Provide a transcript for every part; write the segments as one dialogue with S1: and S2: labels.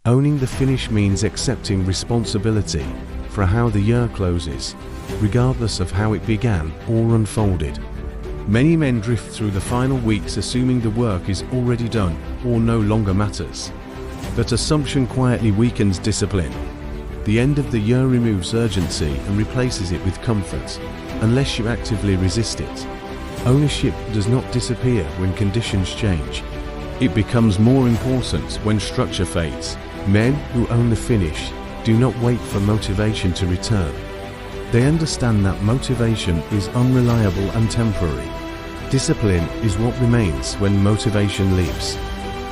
S1: Owning the finish means accepting responsibility for how the year closes, regardless of how it began or unfolded. Many men drift through the final weeks assuming the work is already done or no longer matters. That assumption quietly weakens discipline. The end of the year removes urgency and replaces it with comfort, unless you actively resist it. Ownership does not disappear when conditions change. It becomes more important when structure fades. Men who own the finish do not wait for motivation to return. They understand that motivation is unreliable and temporary. Discipline is what remains when motivation leaves.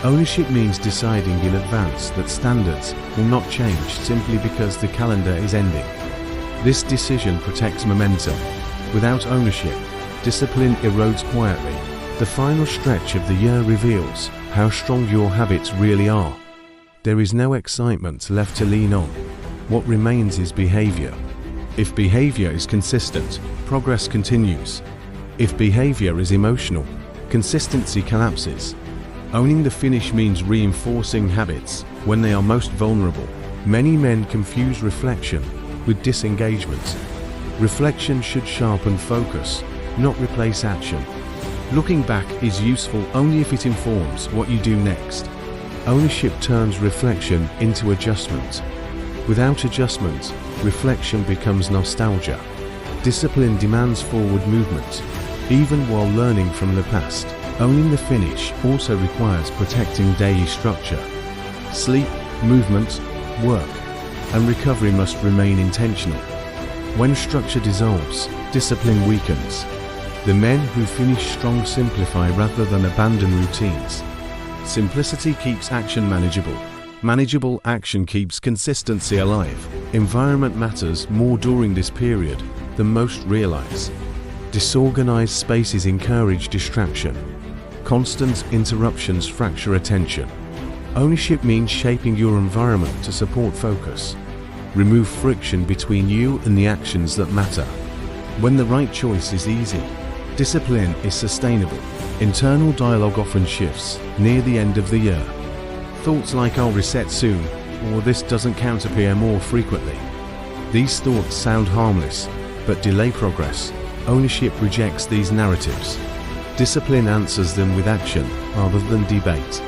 S1: Ownership means deciding in advance that standards will not change simply because the calendar is ending. This decision protects momentum. Without ownership, discipline erodes quietly. The final stretch of the year reveals how strong your habits really are. There is no excitement left to lean on. What remains is behavior. If behavior is consistent, progress continues. If behavior is emotional, consistency collapses. Owning the finish means reinforcing habits when they are most vulnerable. Many men confuse reflection with disengagement. Reflection should sharpen focus, not replace action. Looking back is useful only if it informs what you do next. Ownership turns reflection into adjustment. Without adjustment, reflection becomes nostalgia. Discipline demands forward movement, even while learning from the past. Owning the finish also requires protecting daily structure. Sleep, movement, work, and recovery must remain intentional. When structure dissolves, discipline weakens. The men who finish strong simplify rather than abandon routines. Simplicity keeps action manageable. Manageable action keeps consistency alive. Environment matters more during this period than most realize. Disorganized spaces encourage distraction. Constant interruptions fracture attention. Ownership means shaping your environment to support focus. Remove friction between you and the actions that matter. When the right choice is easy, discipline is sustainable. Internal dialogue often shifts near the end of the year. Thoughts like "I'll reset soon" or "this doesn't count" appear more frequently. These thoughts sound harmless, but delay progress. Ownership rejects these narratives. Discipline answers them with action rather than debate.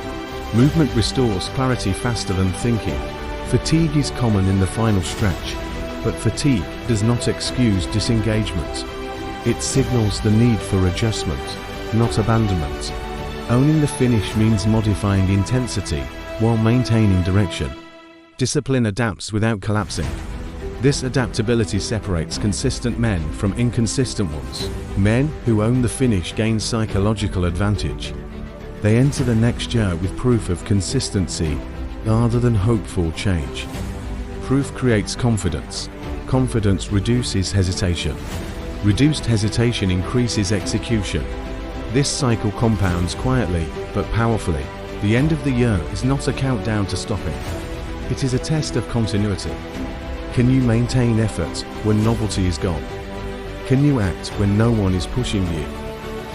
S1: Movement restores clarity faster than thinking. Fatigue is common in the final stretch, but fatigue does not excuse disengagement. It signals the need for adjustment, not abandonment. Owning the finish means modifying intensity while maintaining direction. Discipline adapts without collapsing. This adaptability separates consistent men from inconsistent ones. Men who own the finish gain psychological advantage. They enter the next year with proof of consistency rather than hopeful change. Proof creates confidence. Confidence reduces hesitation. Reduced hesitation increases execution. This cycle compounds quietly but powerfully. The end of the year is not a countdown to stopping. It is a test of continuity. Can you maintain effort when novelty is gone? Can you act when no one is pushing you?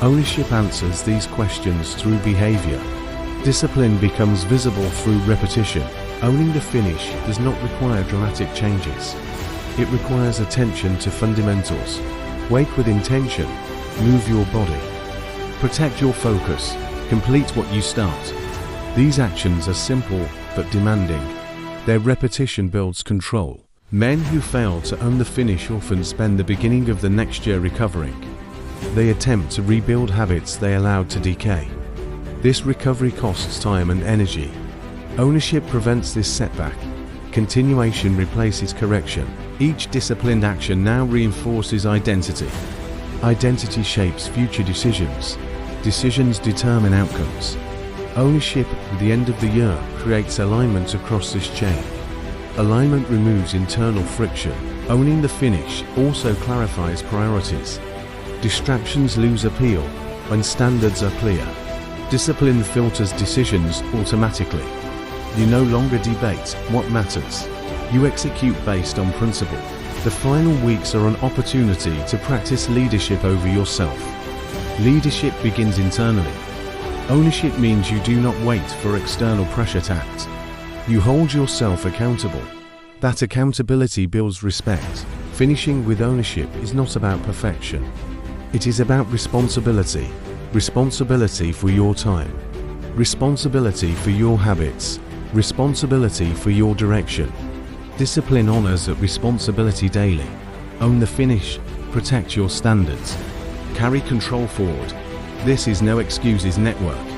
S1: Ownership answers these questions through behavior. Discipline becomes visible through repetition. Owning the finish does not require dramatic changes. It requires attention to fundamentals. Wake with intention. Move your body. Protect your focus. Complete what you start. These actions are simple but demanding. Their repetition builds control. Men who fail to own the finish often spend the beginning of the next year recovering. They attempt to rebuild habits they allowed to decay. This recovery costs time and energy. Ownership prevents this setback. Continuation replaces correction. Each disciplined action now reinforces identity. Identity shapes future decisions. Decisions determine outcomes. Ownership at the end of the year creates alignment across this chain. Alignment removes internal friction. Owning the finish also clarifies priorities. Distractions lose appeal when standards are clear. Discipline filters decisions automatically. You no longer debate what matters. You execute based on principle. The final weeks are an opportunity to practice leadership over yourself. Leadership begins internally. Ownership means you do not wait for external pressure to act. You hold yourself accountable. That accountability builds respect. Finishing with ownership is not about perfection. It is about responsibility. Responsibility for your time. Responsibility for your habits. Responsibility for your direction. Discipline honors that responsibility daily. Own the finish. Protect your standards. Carry control forward. This is No Excuses Network.